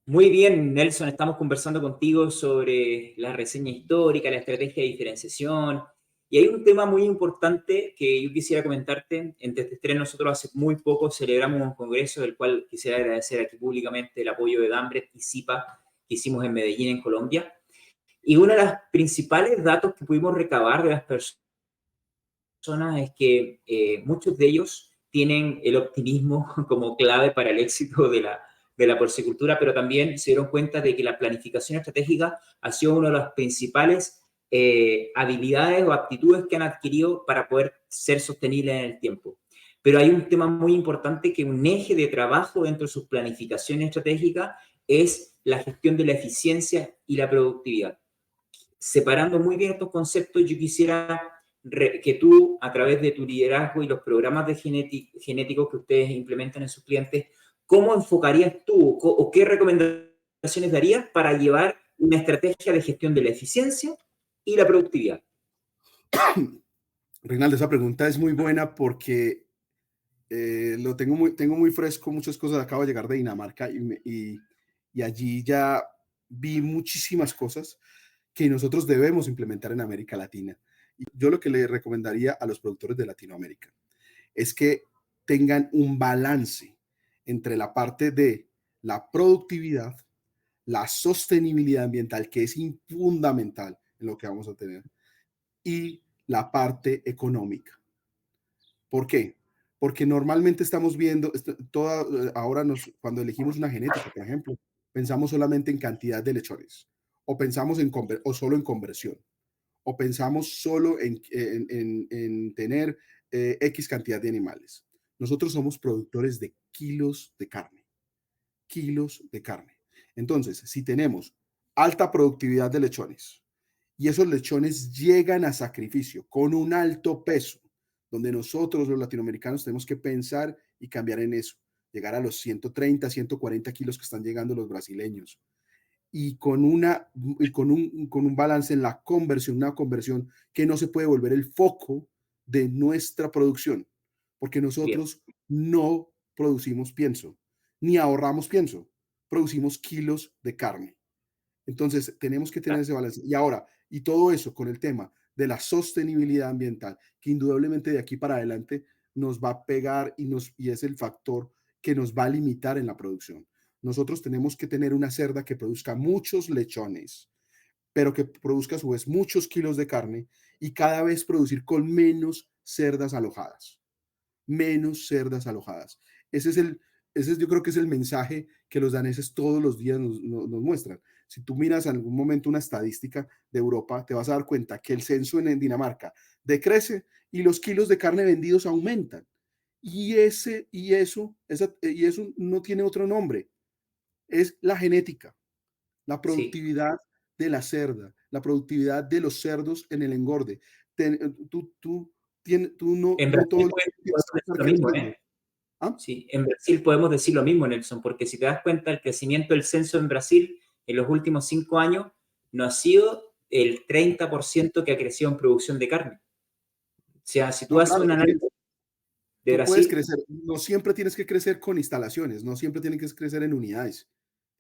Muy bien, Nelson, estamos conversando contigo sobre la reseña histórica, la estrategia de diferenciación, y hay un tema muy importante que yo quisiera comentarte. En Test3 nosotros hace muy poco celebramos un congreso del cual quisiera agradecer aquí públicamente el apoyo de Dambret y CIPA que hicimos en Medellín, en Colombia. Y uno de los principales datos que pudimos recabar de las personas es que muchos de ellos tienen el optimismo como clave para el éxito de la porcicultura, pero también se dieron cuenta de que la planificación estratégica ha sido una de las principales habilidades o aptitudes que han adquirido para poder ser sostenibles en el tiempo. Pero hay un tema muy importante que un eje de trabajo dentro de sus planificaciones estratégicas es la gestión de la eficiencia y la productividad. Separando muy bien estos conceptos, yo quisiera que tú, a través de tu liderazgo y los programas de genéticos que ustedes implementan en sus clientes, ¿cómo enfocarías tú o qué recomendaciones darías para llevar una estrategia de gestión de la eficiencia y la productividad? Reinaldo, esa pregunta es muy buena porque tengo muy fresco muchas cosas. Acabo de llegar de Dinamarca y allí ya vi muchísimas cosas que nosotros debemos implementar en América Latina. Y yo lo que le recomendaría a los productores de Latinoamérica es que tengan un balance entre la parte de la productividad, la sostenibilidad ambiental, que es fundamental en lo que vamos a tener, y la parte económica. ¿Por qué? Porque normalmente estamos viendo, ahora cuando elegimos una genética, por ejemplo, pensamos solamente en cantidad de lechones, o pensamos o solo en conversión, o pensamos solo en tener X cantidad de animales. Nosotros somos productores de kilos de carne, kilos de carne. Entonces, si tenemos alta productividad de lechones y esos lechones llegan a sacrificio con un alto peso, donde nosotros los latinoamericanos tenemos que pensar y cambiar en eso, llegar a los 130, 140 kilos que están llegando los brasileños, y con un balance en la conversión, una conversión que no se puede volver el foco de nuestra producción, porque Bien, nosotros no producimos pienso, ni ahorramos pienso, producimos kilos de carne. Entonces, tenemos que tener ese balance. Y ahora, y todo eso con el tema de la sostenibilidad ambiental, que indudablemente de aquí para adelante nos va a pegar y es el factor que nos va a limitar en la producción. Nosotros tenemos que tener una cerda que produzca muchos lechones, pero que produzca a su vez muchos kilos de carne y cada vez producir con menos cerdas alojadas, menos cerdas alojadas. Ese es yo creo que es el mensaje que los daneses todos los días nos muestran. Si tú miras en algún momento una estadística de Europa, te vas a dar cuenta que el censo en Dinamarca decrece y los kilos de carne vendidos aumentan. Y eso no tiene otro nombre. Es la genética, la sí. productividad de la cerda, la productividad de los cerdos en el engorde. Tú no, En no todo Brasil el tiempo tienes podemos que decir estar lo mismo, ¿eh? creciendo. ¿Ah? Sí, en Brasil podemos decir lo mismo, Nelson, porque si te das cuenta, el crecimiento del censo en Brasil en los últimos 5 años no ha sido el 30% que ha crecido en producción de carne. O sea, si tú No, haces claro, un es que análisis de tú puedes Brasil, crecer, no siempre tienes que crecer con instalaciones, no siempre tienes que crecer en unidades,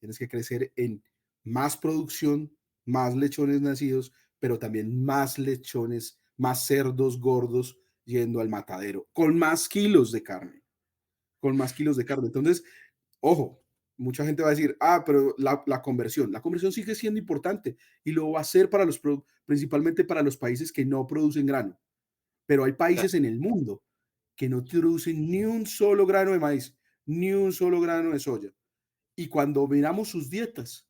tienes que crecer en más producción, más lechones nacidos, pero también más lechones, más cerdos gordos yendo al matadero, con más kilos de carne, con más kilos de carne. Entonces, ojo, mucha gente va a decir, pero la conversión sigue siendo importante y lo va a ser principalmente para los países que no producen grano, pero hay claro, países en el mundo que no producen ni un solo grano de maíz, ni un solo grano de soya. Y cuando miramos sus dietas,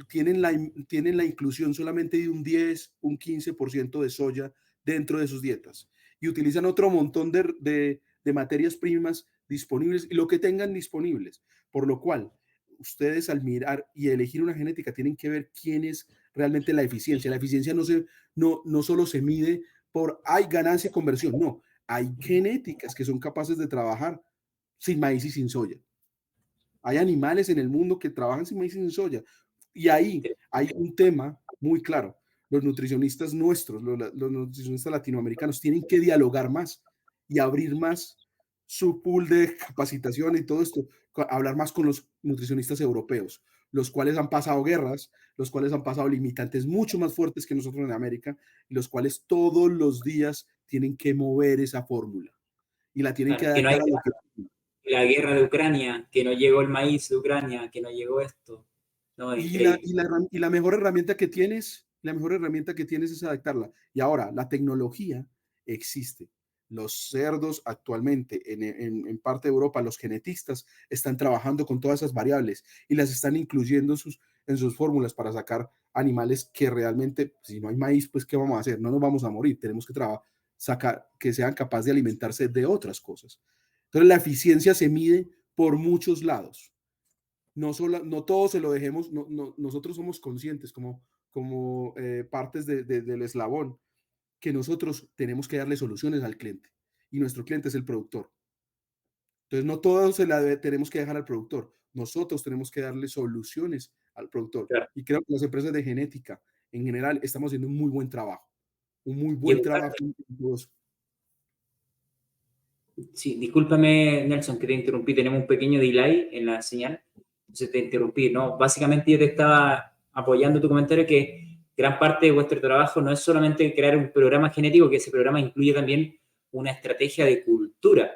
tienen la inclusión solamente de un 10, un 15% de soya dentro de sus dietas. Y utilizan otro montón de materias primas disponibles y lo que tengan disponibles. Por lo cual, ustedes al mirar y elegir una genética tienen que ver quién es realmente la eficiencia. La eficiencia no solo se mide por hay ganancia, conversión, no. Hay genéticas que son capaces de trabajar sin maíz y sin soya. Hay animales en el mundo que trabajan sin maíz y sin soya. Y ahí hay un tema muy claro. Los nutricionistas nuestros, los nutricionistas latinoamericanos, tienen que dialogar más y abrir más su pool de capacitación y todo esto, hablar más con los nutricionistas europeos, los cuales han pasado guerras, los cuales han pasado limitantes mucho más fuertes que nosotros en América, y los cuales todos los días tienen que mover esa fórmula y la tienen que Claro, que no hay adaptar a lo que... la guerra de Ucrania, que no llegó el maíz de Ucrania, que no llegó esto. No, es increíble. Y la mejor herramienta que tienes, la mejor herramienta que tienes es adaptarla. Y ahora, la tecnología existe. Los cerdos actualmente en parte de Europa, los genetistas están trabajando con todas esas variables y las están incluyendo en sus fórmulas para sacar animales que realmente, si no hay maíz, pues ¿qué vamos a hacer? No nos vamos a morir, tenemos que sacar que sean capaces de alimentarse de otras cosas. Entonces la eficiencia se mide por muchos lados. No todo se lo dejemos, nosotros somos conscientes como partes del eslabón, que nosotros tenemos que darle soluciones al cliente y nuestro cliente es el productor. Entonces, no todo tenemos que dejar al productor, nosotros tenemos que darle soluciones al productor. Claro. Y creo que las empresas de genética en general estamos haciendo un muy buen trabajo, un muy Y buen trabajo. educarte. Sí, discúlpame, Nelson, que te interrumpí. Tenemos un pequeño delay en la señal. Entonces te interrumpí, ¿no? Básicamente yo te estaba apoyando tu comentario que gran parte de vuestro trabajo no es solamente crear un programa genético, que ese programa incluye también una estrategia de cultura